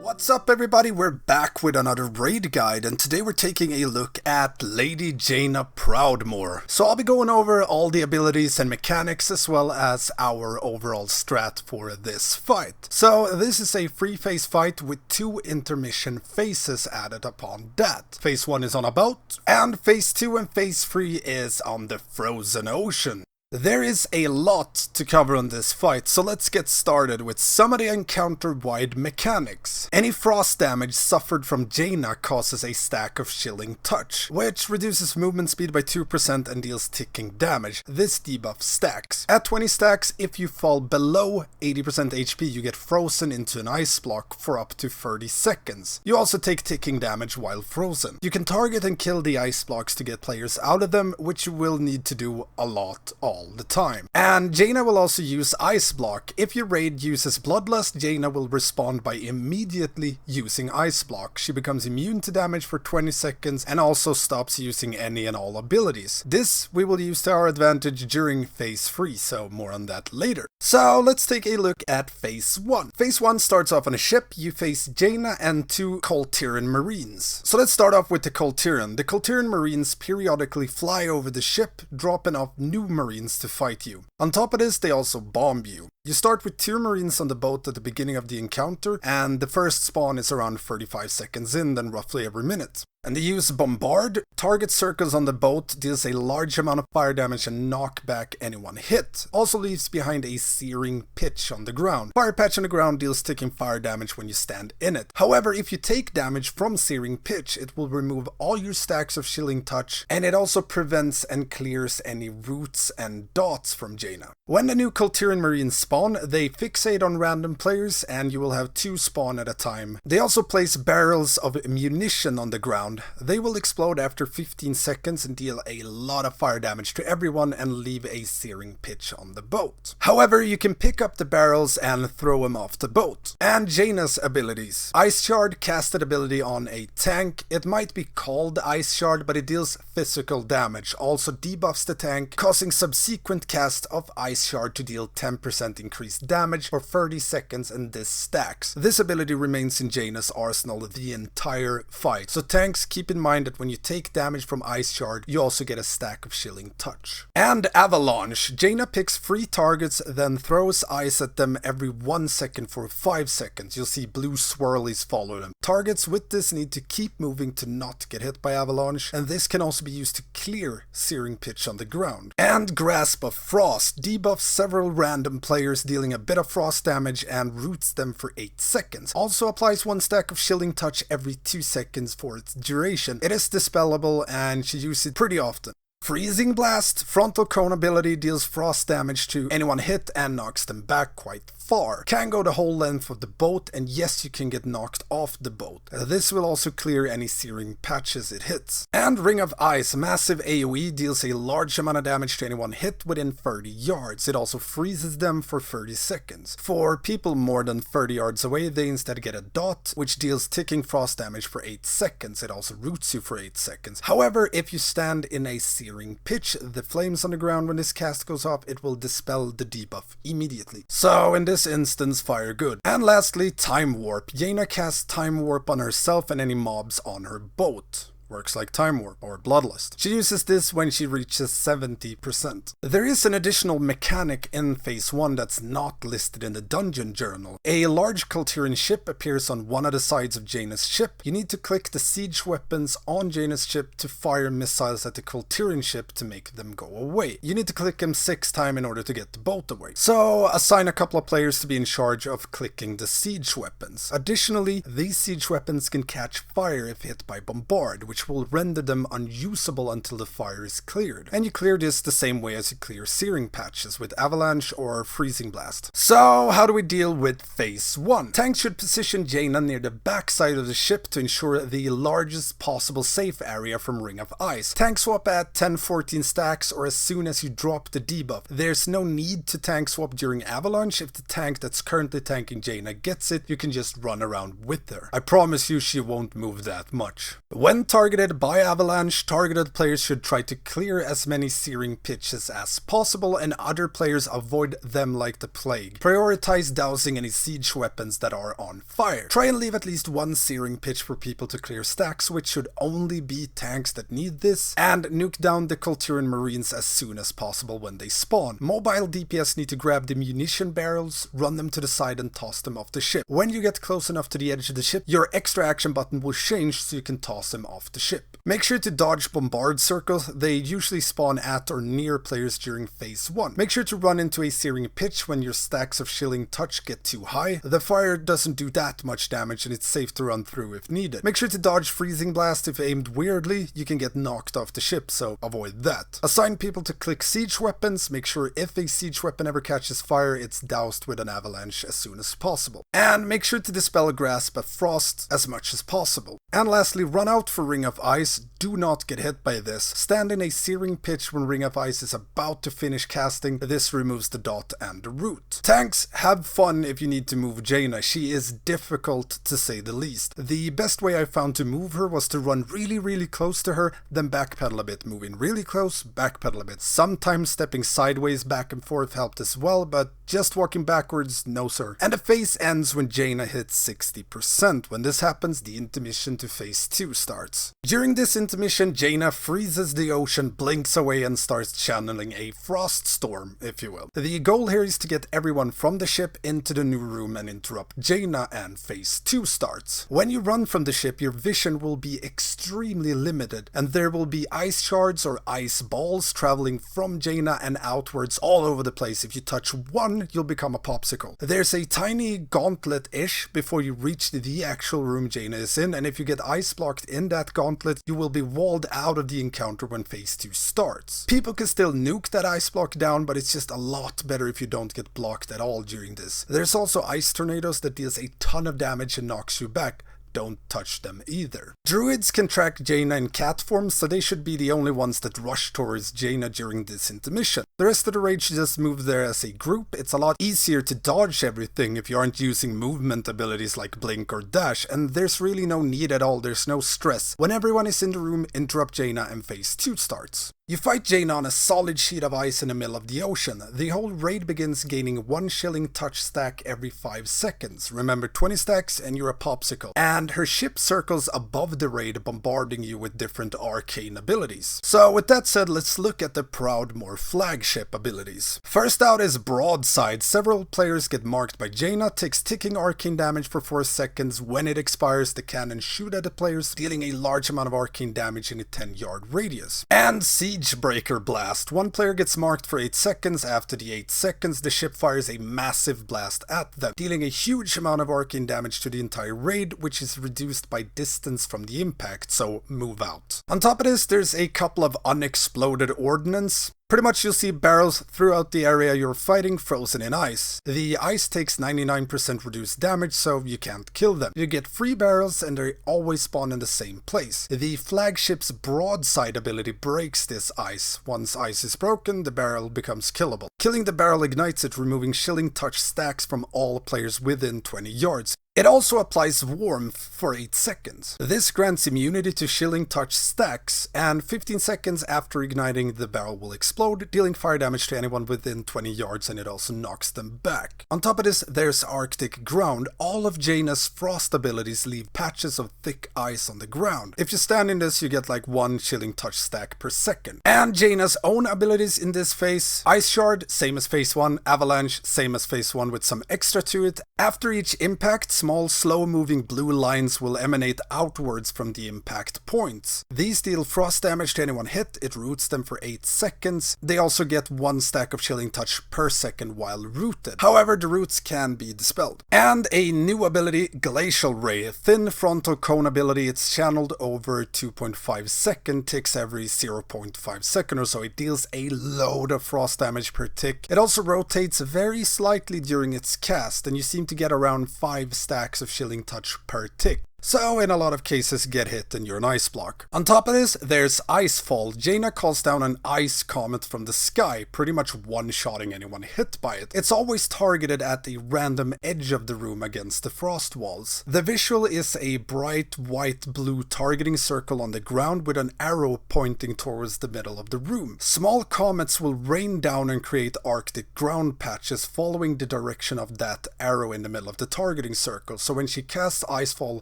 What's up everybody, we're back with another raid guide, and today we're taking a look at Lady Jaina Proudmoore. So I'll be going over all the abilities and mechanics as well as our overall strat for this fight. So this is a free phase fight with 2 intermission phases added upon that. Phase 1 is on a boat, and phase 2 and phase 3 is on the frozen ocean. There is a lot to cover on this fight, so let's get started with some of the encounter-wide mechanics. Any frost damage suffered from Jaina causes a stack of chilling touch, which reduces movement speed by 2% and deals ticking damage. This debuff stacks. At 20 stacks, if you fall below 80% HP, you get frozen into an ice block for up to 30 seconds. You also take ticking damage while frozen. You can target and kill the ice blocks to get players out of them, which you will need to do a lot all the time. And Jaina will also use Ice Block. If your raid uses Bloodlust, Jaina will respond by immediately using Ice Block. She becomes immune to damage for 20 seconds and also stops using any and all abilities. This we will use to our advantage during phase 3, so more on that later. So let's take a look at phase 1. Phase 1 starts off on a ship. You face Jaina and 2 Coltiran Marines. So let's start off with the Coltiran. The Coltiran Marines periodically fly over the ship, dropping off new Marines to fight you. On top of this, they also bomb you. You start with 2 Marines on the boat at the beginning of the encounter, and the first spawn is around 35 seconds in, then roughly every minute. And they use Bombard. Target circles on the boat, deals a large amount of fire damage and knock back anyone hit. Also leaves behind a searing pitch on the ground. Fire patch on the ground deals ticking fire damage when you stand in it. However, if you take damage from searing pitch, it will remove all your stacks of chilling touch, and it also prevents and clears any roots and dots from Jaina. When the new Coltiran Marines spawn, they fixate on random players, and you will have 2 spawn at a time. They also place barrels of ammunition on the ground. They will explode after 15 seconds and deal a lot of fire damage to everyone and leave a searing pitch on the boat. However, you can pick up the barrels and throw them off the boat. And Jaina's abilities. Ice Shard, casted ability on a tank. It might be called Ice Shard, but it deals physical damage. Also debuffs the tank, causing subsequent cast of Ice Shard to deal 10% increased damage for 30 seconds, and this stacks. This ability remains in Jaina's arsenal the entire fight. So tanks, keep in mind that when you take damage from Ice Shard, you also get a stack of chilling touch. And Avalanche. Jaina picks 3 targets, then throws ice at them every 1 second for 5 seconds. You'll see blue swirlies follow them. Targets with this need to keep moving to not get hit by Avalanche, and this can also be used to clear searing pitch on the ground. And Grasp of Frost. Debuffs several random players, dealing a bit of frost damage and roots them for 8 seconds. Also applies 1 stack of chilling touch every 2 seconds for its duration. It is dispellable and she uses it pretty often. Freezing Blast. Frontal cone ability deals frost damage to anyone hit and knocks them back quite far. Can go the whole length of the boat, and yes, you can get knocked off the boat. This will also clear any searing patches it hits. And Ring of Ice. Massive AoE, deals a large amount of damage to anyone hit within 30 yards. It also freezes them for 30 seconds. For people more than 30 yards away, they instead get a dot, which deals ticking frost damage for 8 seconds. It also roots you for 8 seconds. However, if you stand in a searing pitch, the flames on the ground when this cast goes off, it will dispel the debuff immediately. So in this instance, fire good. And lastly, Time Warp. Jaina casts Time Warp on herself and any mobs on her boat. Works like Time Warp or Bloodlust. She uses this when she reaches 70%. There is an additional mechanic in phase 1 that's not listed in the dungeon journal. A large Coltiran ship appears on one of the sides of Jaina's ship. You need to click the siege weapons on Jaina's ship to fire missiles at the Coltiran ship to make them go away. You need to click them 6 times in order to get the boat away. So assign a couple of players to be in charge of clicking the siege weapons. Additionally, these siege weapons can catch fire if hit by Bombard, which will render them unusable until the fire is cleared. And you clear this the same way as you clear searing patches with Avalanche or Freezing Blast. So how do we deal with phase 1? Tanks should position Jaina near the backside of the ship to ensure the largest possible safe area from Ring of Ice. Tank swap at 10-14 stacks or as soon as you drop the debuff. There's no need to tank swap during Avalanche. If the tank that's currently tanking Jaina gets it, you can just run around with her. I promise you she won't move that much. When targeting targeted by avalanche, targeted players should try to clear as many searing pitches as possible, and other players avoid them like the plague. Prioritize dousing any siege weapons that are on fire. Try and leave at least one searing pitch for people to clear stacks, which should only be tanks that need this, and nuke down the Kulturan Marines as soon as possible when they spawn. Mobile DPS need to grab the munition barrels, run them to the side and toss them off the ship. When you get close enough to the edge of the ship, your extra action button will change so you can toss them off the ship. Make sure to dodge bombard circles. They usually spawn at or near players during phase 1. Make sure to run into a searing pitch when your stacks of chilling touch get too high. The fire doesn't do that much damage and it's safe to run through if needed. Make sure to dodge freezing blast. If aimed weirdly, you can get knocked off the ship, so avoid that. Assign people to click siege weapons. Make sure if a siege weapon ever catches fire, it's doused with an avalanche as soon as possible. And make sure to dispel grasp of frost as much as possible. And lastly, run out for Ring of Ice. Do not get hit by this. Stand in a searing pitch when Ring of Ice is about to finish casting. This removes the dot and the root. Tanks, have fun if you need to move Jaina. She is difficult to say the least. The best way I found to move her was to run really close to her, then backpedal a bit, moving really close, backpedal a bit. Sometimes stepping sideways back and forth helped as well, but just walking backwards, no sir. And the phase ends when Jaina hits 60%. When this happens, the intermission to phase 2 starts. During this intermission, Jaina freezes the ocean, blinks away and starts channeling a frost storm, if you will. The goal here is to get everyone from the ship into the new room and interrupt Jaina, and phase 2 starts. When you run from the ship, your vision will be extremely limited, and there will be ice shards or ice balls traveling from Jaina and outwards all over the place. If you touch one, you'll become a popsicle. There's a tiny gauntlet-ish before you reach the actual room Jaina is in, and if you get ice blocked in that gauntlet, you will be walled out of the encounter when phase 2 starts. People can still nuke that ice block down, but it's just a lot better if you don't get blocked at all during this. There's also ice tornadoes that deals a ton of damage and knocks you back. Don't touch them either. Druids can track Jaina in cat form, so they should be the only ones that rush towards Jaina during this intermission. The rest of the raid should just move there as a group. It's a lot easier to dodge everything if you aren't using movement abilities like blink or dash, and there's really no need at all, there's no stress. When everyone is in the room, interrupt Jaina and phase 2 starts. You fight Jaina on a solid sheet of ice in the middle of the ocean. The whole raid begins gaining 1 chilling touch stack every 5 seconds. Remember, 20 stacks and you're a popsicle. And her ship circles above the raid, bombarding you with different arcane abilities. So with that said, let's look at the Proudmoore flagship abilities. First out is Broadside. Several players get marked by Jaina, takes ticking arcane damage for 4 seconds. When it expires, the cannon shoot at the players, dealing a large amount of arcane damage in a 10-yard radius. And Siegebreaker Blast. One player gets marked for 8 seconds. After the 8 seconds, the ship fires a massive blast at them, dealing a huge amount of arcane damage to the entire raid, which is reduced by distance from the impact, so move out. On top of this, there's a couple of unexploded ordnance. Pretty much you'll see barrels throughout the area you're fighting frozen in ice. The ice takes 99% reduced damage, so you can't kill them. You get free barrels and they always spawn in the same place. The flagship's Broadside ability breaks this ice. Once ice is broken, the barrel becomes killable. Killing the barrel ignites it, removing chilling touch stacks from all players within 20 yards. It also applies warmth for 8 seconds. This grants immunity to chilling touch stacks, and 15 seconds after igniting, the barrel will explode, dealing fire damage to anyone within 20 yards, and it also knocks them back. On top of this, there's Arctic Ground. All of Jaina's frost abilities leave patches of thick ice on the ground. If you stand in this, you get like 1 chilling touch stack per second. And Jaina's own abilities in this phase: Ice Shard, same as phase 1, Avalanche, same as phase 1 with some extra to it. After each impact, small slow-moving blue lines will emanate outwards from the impact points. These deal frost damage to anyone hit. It roots them for 8 seconds. They also get 1 stack of chilling touch per second while rooted. However, the roots can be dispelled. And a new ability, Glacial Ray. Thin frontal cone ability. It's channeled over 2.5 second ticks every 0.5 second or so. It deals a load of frost damage per tick. It also rotates very slightly during its cast, and you seem to get around 5 stacks of chilling touch per tick. so in a lot of cases get hit and you're an ice block. On top of this, there's Icefall. Jaina calls down an ice comet from the sky, pretty much one-shotting anyone hit by it. It's always targeted at the random edge of the room against the frost walls. The visual is a bright white-blue targeting circle on the ground with an arrow pointing towards the middle of the room. Small comets will rain down and create Arctic ground patches following the direction of that arrow in the middle of the targeting circle. So when she casts Icefall,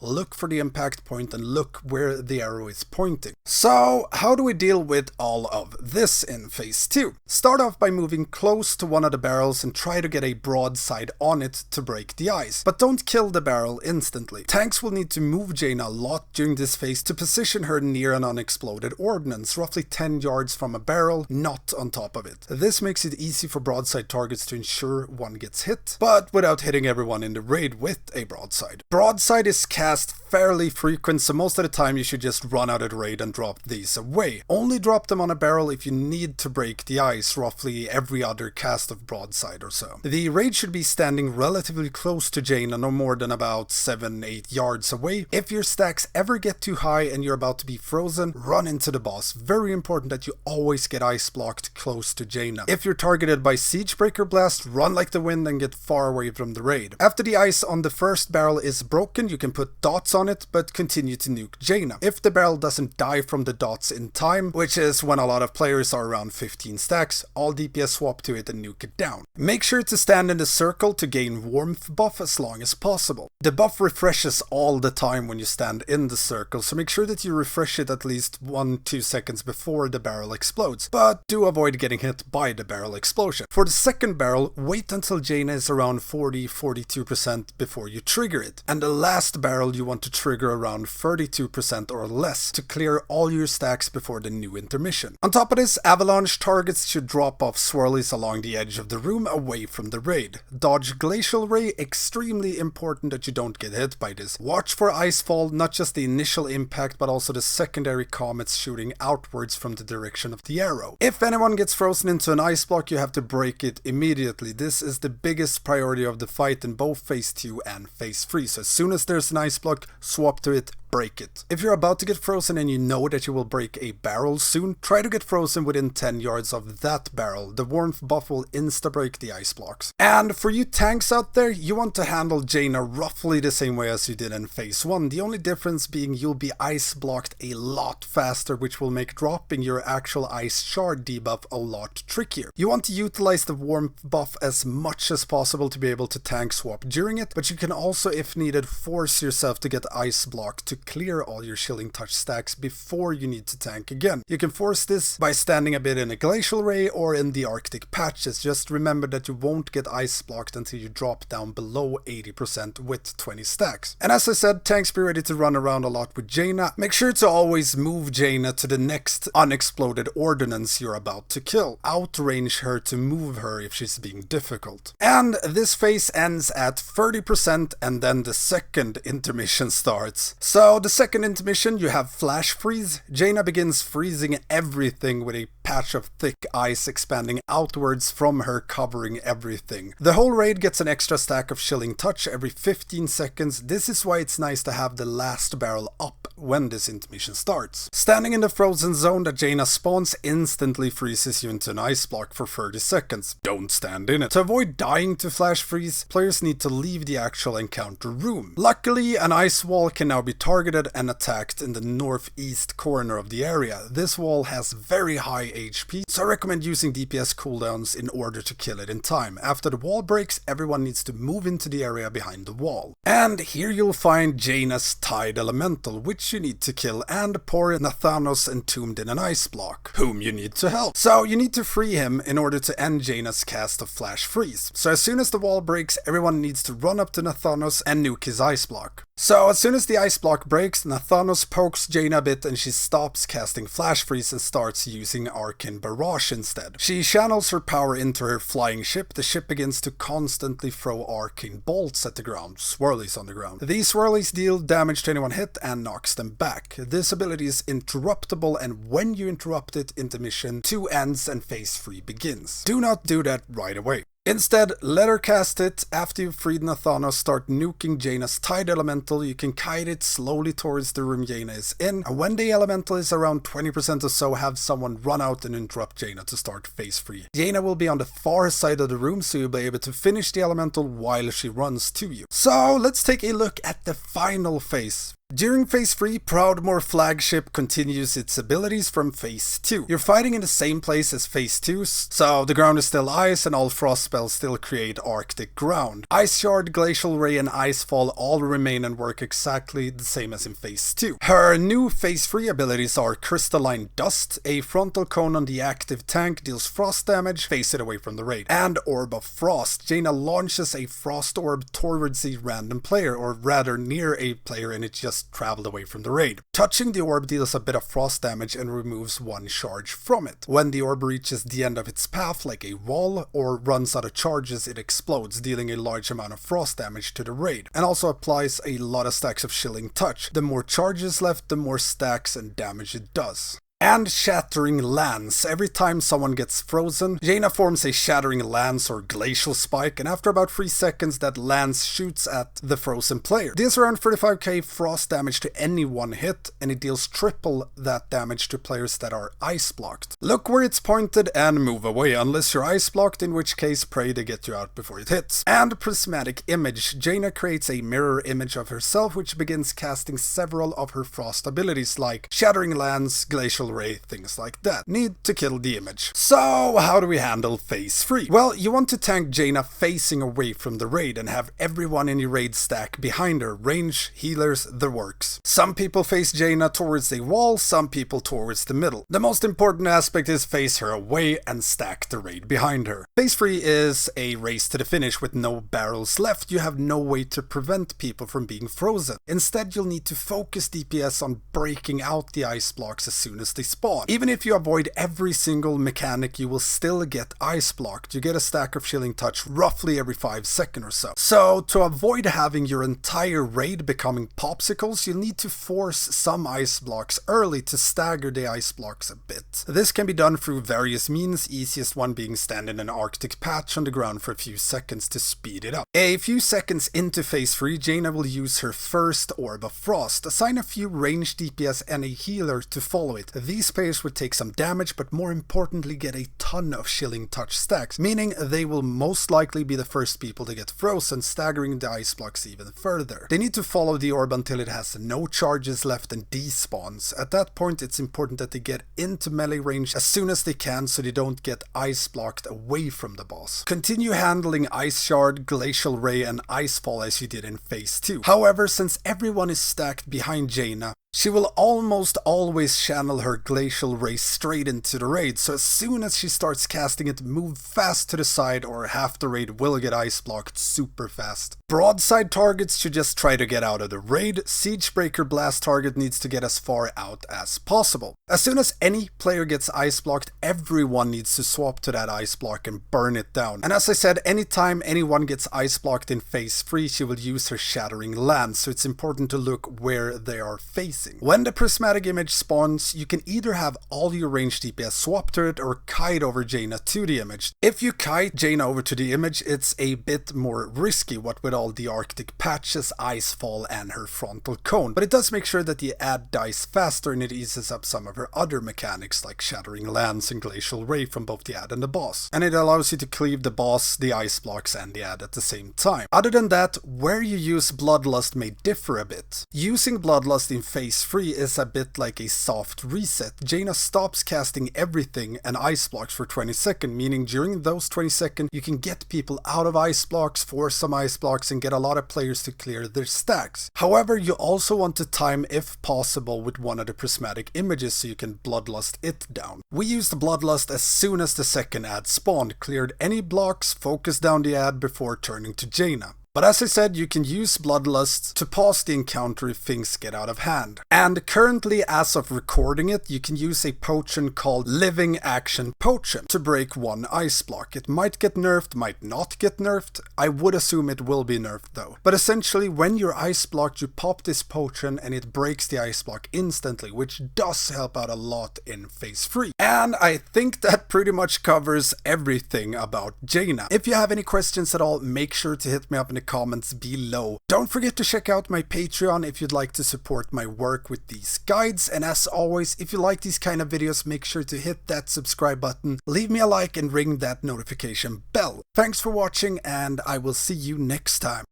look for the impact point and look where the arrow is pointing. So how do we deal with all of this in phase 2? Start off by moving close to one of the barrels and try to get a broadside on it to break the ice. But don't kill the barrel instantly. Tanks will need to move Jaina a lot during this phase to position her near an unexploded ordnance, roughly 10 yards from a barrel, not on top of it. This makes it easy for broadside targets to ensure one gets hit, but without hitting everyone in the raid with a broadside. Broadside is cast fairly frequent, so most of the time you should just run out of the raid and drop these away. Only drop them on a barrel if you need to break the ice, roughly every other cast of broadside or so. The raid should be standing relatively close to Jaina, no more than about 7-8 yards away. If your stacks ever get too high and you're about to be frozen, run into the boss. Very important that you always get ice blocked close to Jaina. If you're targeted by Siegebreaker Blast, run like the wind and get far away from the raid. After the ice on the first barrel is broken, you can put dots on it, but continue to nuke Jaina. If the barrel doesn't die from the dots in time, which is when a lot of players are around 15 stacks, all DPS swap to it and nuke it down. Make sure to stand in the circle to gain warmth buff as long as possible. The buff refreshes all the time when you stand in the circle, so make sure that you refresh it at least 1-2 seconds before the barrel explodes, but do avoid getting hit by the barrel explosion. For the second barrel, wait until Jaina is around 40-42% before you trigger it, and the last barrel you want to trigger around 32% or less to clear all your stacks before the new intermission. On top of this, avalanche targets should drop off swirlies along the edge of the room away from the raid. Dodge Glacial Ray, extremely important that you don't get hit by this. Watch for Icefall, not just the initial impact but also the secondary comets shooting outwards from the direction of the arrow. If anyone gets frozen into an ice block, you have to break it immediately. This is the biggest priority of the fight in both phase 2 and phase 3, so as soon as there's an ice block, swap to it, break it. If you're about to get frozen and you know that you will break a barrel soon, try to get frozen within 10 yards of that barrel. The warmth buff will insta-break the ice blocks. And for you tanks out there, you want to handle Jaina roughly the same way as you did in phase 1, the only difference being you'll be ice blocked a lot faster, which will make dropping your actual ice shard debuff a lot trickier. You want to utilize the warmth buff as much as possible to be able to tank swap during it, but you can also, if needed, force yourself to get ice blocked to clear all your Chilling Touch stacks before you need to tank again. You can force this by standing a bit in a Glacial Ray or in the Arctic patches. Just remember that you won't get ice blocked until you drop down below 80% with 20 stacks. And as I said, tanks be ready to run around a lot with Jaina. Make sure to always move Jaina to the next unexploded ordnance you're about to kill. Outrange her to move her if she's being difficult. And this phase ends at 30% and then the second intermission starts. So the second intermission, you have Flash Freeze. Jaina begins freezing everything with a patch of thick ice expanding outwards from her, covering everything. The whole raid gets an extra stack of Chilling Touch every 15 seconds. This is why it's nice to have the last barrel up when this intermission starts. Standing in the frozen zone that Jaina spawns instantly freezes you into an ice block for 30 seconds. Don't stand in it. To avoid dying to Flash Freeze, players need to leave the actual encounter room. Luckily, an ice wall can now be targeted and attacked in the northeast corner of the area. This wall has very high HP, so I recommend using DPS cooldowns in order to kill it in time. After the wall breaks, everyone needs to move into the area behind the wall. And here you'll find Jaina's Tide Elemental, which you need to kill, and poor Nathanos entombed in an ice block, whom you need to help. So you need to free him in order to end Jaina's cast of Flash Freeze. So as soon as the wall breaks, everyone needs to run up to Nathanos and nuke his ice block. So as soon as the ice block breaks, Nathanos pokes Jaina a bit and she stops casting Flash Freeze and starts using Arcane Barrage instead. She channels her power into her flying ship. The ship begins to constantly throw arcane bolts at the ground, swirlies on the ground. These swirlies deal damage to anyone hit and knocks them back. This ability is interruptible, and when you interrupt it, intermission 2 ends and phase 3 begins. Do not do that right away. Instead, let her cast it. After you've freed Nathanos, start nuking Jaina's Tide Elemental. You can kite it slowly towards the room Jaina is in, and when the elemental is around 20% or so, have someone run out and interrupt Jaina to start phase free. Jaina will be on the far side of the room, so you'll be able to finish the elemental while she runs to you. So let's take a look at the final phase. During phase 3, Proudmoore flagship continues its abilities from phase 2. You're fighting in the same place as phase 2, so the ground is still ice and all frost spells still create arctic ground. Ice Shard, Glacial Ray and Icefall all remain and work exactly the same as in phase 2. Her new phase 3 abilities are Crystalline Dust, a frontal cone on the active tank deals frost damage, face it away from the raid, and Orb of Frost. Jaina launches a frost orb towards a random player, or rather near a player, and it just traveled away from the raid. Touching the orb deals a bit of frost damage and removes one charge from it. When the orb reaches the end of its path like a wall or runs out of charges, it explodes, dealing a large amount of frost damage to the raid, and also applies a lot of stacks of Chilling Touch. The more charges left, the more stacks and damage it does. And Shattering Lance. Every time someone gets frozen, Jaina forms a Shattering Lance or Glacial Spike, and after about 3 seconds that lance shoots at the frozen player. Deals around 35k frost damage to any one hit, and it deals triple that damage to players that are ice blocked. Look where it's pointed and move away, unless you're ice blocked, in which case pray to get you out before it hits. And Prismatic Image. Jaina creates a mirror image of herself, which begins casting several of her frost abilities like Shattering Lance, Glacial Ray, things like that. Need to kill the image. So how do we handle phase 3? Well, you want to tank Jaina facing away from the raid and have everyone in your raid stack behind her. Range, healers, the works. Some people face Jaina towards a wall, some people towards the middle. The most important aspect is face her away and stack the raid behind her. Phase 3 is a race to the finish with no barrels left. You have no way to prevent people from being frozen. Instead, you'll need to focus DPS on breaking out the ice blocks as soon as they spawn. Even if you avoid every single mechanic, you will still get ice blocked. You get a stack of Chilling Touch roughly every 5 seconds or so. So to avoid having your entire raid becoming popsicles, you'll need to force some ice blocks early to stagger the ice blocks a bit. This can be done through various means, easiest one being stand in an Arctic patch on the ground for a few seconds to speed it up. A few seconds into phase 3, Jaina will use her first Orb of Frost. Assign a few ranged DPS and a healer to follow it. These players would take some damage, but more importantly get a ton of Chilling Touch stacks, meaning they will most likely be the first people to get frozen, staggering the ice blocks even further. They need to follow the orb until it has no charges left and despawns. At that point, it's important that they get into melee range as soon as they can so they don't get ice blocked away from the boss. Continue handling Ice Shard, Glacial Ray and Icefall as you did in phase 2. However, since everyone is stacked behind Jaina, she will almost always channel her Glacial Ray straight into the raid, so as soon as she starts casting it, move fast to the side or half the raid will get ice blocked super fast. Broadside targets should just try to get out of the raid. Siegebreaker blast target needs to get as far out as possible. As soon as any player gets ice blocked, everyone needs to swap to that ice block and burn it down. And as I said, anytime anyone gets ice blocked in phase 3, she will use her Shattering Lance, so it's important to look where they are facing. When the Prismatic Image spawns, you can either have all your ranged DPS swap to it or kite over Jaina to the image. If you kite Jaina over to the image, it's a bit more risky, what with all the Arctic patches, Icefall and her frontal cone, but it does make sure that the ad dies faster and it eases up some of her other mechanics like Shattering Lance and Glacial Ray from both the ad and the boss. And it allows you to cleave the boss, the ice blocks and the ad at the same time. Other than that, where you use Bloodlust may differ a bit. Using Bloodlust in phase 3 is a bit like a soft reset. Jaina stops casting everything and ice blocks for 20 seconds, meaning during those 20 seconds you can get people out of ice blocks, force some ice blocks and get a lot of players to clear their stacks. However, you also want to time if possible with one of the Prismatic Images so you can Bloodlust it down. We used Bloodlust as soon as the second ad spawned, cleared any blocks, focused down the ad before turning to Jaina. But as I said, you can use Bloodlust to pause the encounter if things get out of hand. And currently, as of recording it, you can use a potion called Living Action Potion to break one ice block. It might get nerfed, might not get nerfed. I would assume it will be nerfed though. But essentially, when you're ice blocked, you pop this potion and it breaks the ice block instantly, which does help out a lot in phase 3. And I think that pretty much covers everything about Jaina. If you have any questions at all, make sure to hit me up in the comments below. Don't forget to check out my Patreon if you'd like to support my work with these guides, and as always, if you like these kind of videos, make sure to hit that subscribe button, leave me a like and ring that notification bell. Thanks for watching, and I will see you next time.